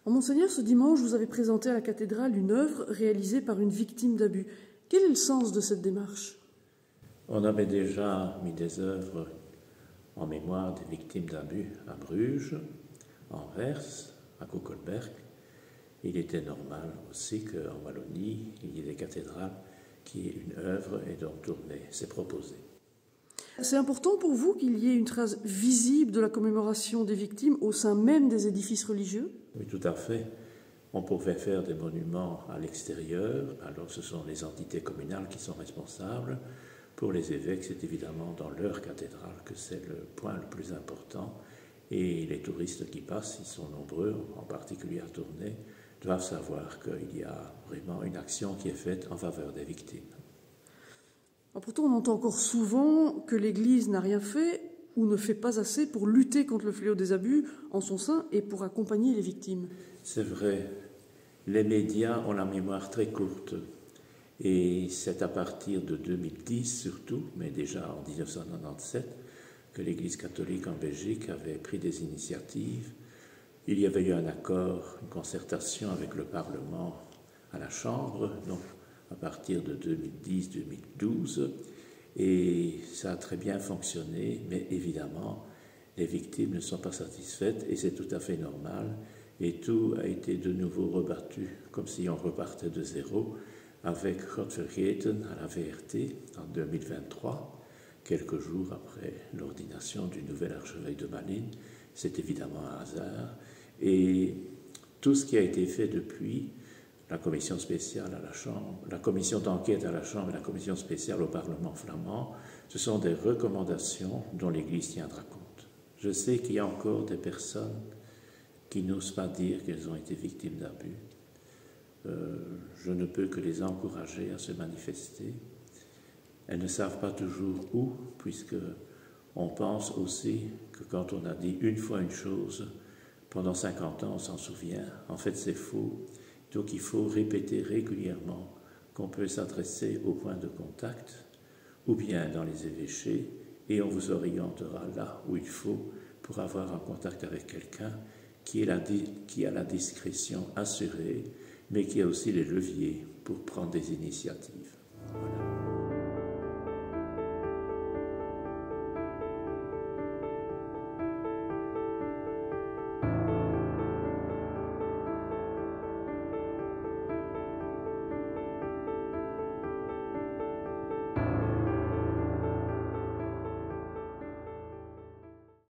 Monseigneur, ce dimanche, vous avez présenté à la cathédrale une œuvre réalisée par une victime d'abus. Quel est le sens de cette démarche? On avait déjà mis des œuvres en mémoire des victimes d'abus à Bruges, à Anvers, à Koekelberg. Il était normal aussi qu'en Wallonie, il y ait des cathédrales qui aient une œuvre et dont tournée s'est proposée. C'est important pour vous qu'il y ait une trace visible de la commémoration des victimes au sein même des édifices religieux? Oui, tout à fait. On pouvait faire des monuments à l'extérieur, alors ce sont les entités communales qui sont responsables. Pour les évêques, c'est évidemment dans leur cathédrale que c'est le point le plus important. Et les touristes qui passent, ils sont nombreux, en particulier à Tournai, doivent savoir qu'il y a vraiment une action qui est faite en faveur des victimes. Pourtant, on entend encore souvent que l'Église n'a rien fait ou ne fait pas assez pour lutter contre le fléau des abus en son sein et pour accompagner les victimes. C'est vrai, les médias ont la mémoire très courte. Et c'est à partir de 2010 surtout, mais déjà en 1997, que l'Église catholique en Belgique avait pris des initiatives. Il y avait eu un accord, une concertation avec le Parlement à la Chambre, donc à partir de 2010-2012, et ça a très bien fonctionné, mais évidemment, les victimes ne sont pas satisfaites, et c'est tout à fait normal, et tout a été de nouveau rebattu, comme si on repartait de zéro, avec God Vergeten à la VRT en 2023, quelques jours après l'ordination du nouvel archevêque de Malines. C'est évidemment un hasard. Et tout ce qui a été fait depuis, la commission spéciale à la Chambre, la commission d'enquête à la Chambre et la commission spéciale au Parlement flamand, ce sont des recommandations dont l'Église tiendra compte. Je sais qu'il y a encore des personnes qui n'osent pas dire qu'elles ont été victimes d'abus. Je ne peux que les encourager à se manifester. Elles ne savent pas toujours où, puisque on pense aussi que quand on a dit une fois une chose, pendant 50 ans on s'en souvient. En fait, c'est faux. Donc il faut répéter régulièrement qu'on peut s'adresser au point de contact, ou bien dans les évêchés, et on vous orientera là où il faut pour avoir un contact avec quelqu'un qui a la discrétion assurée, mais qui a aussi les leviers pour prendre des initiatives. Voilà.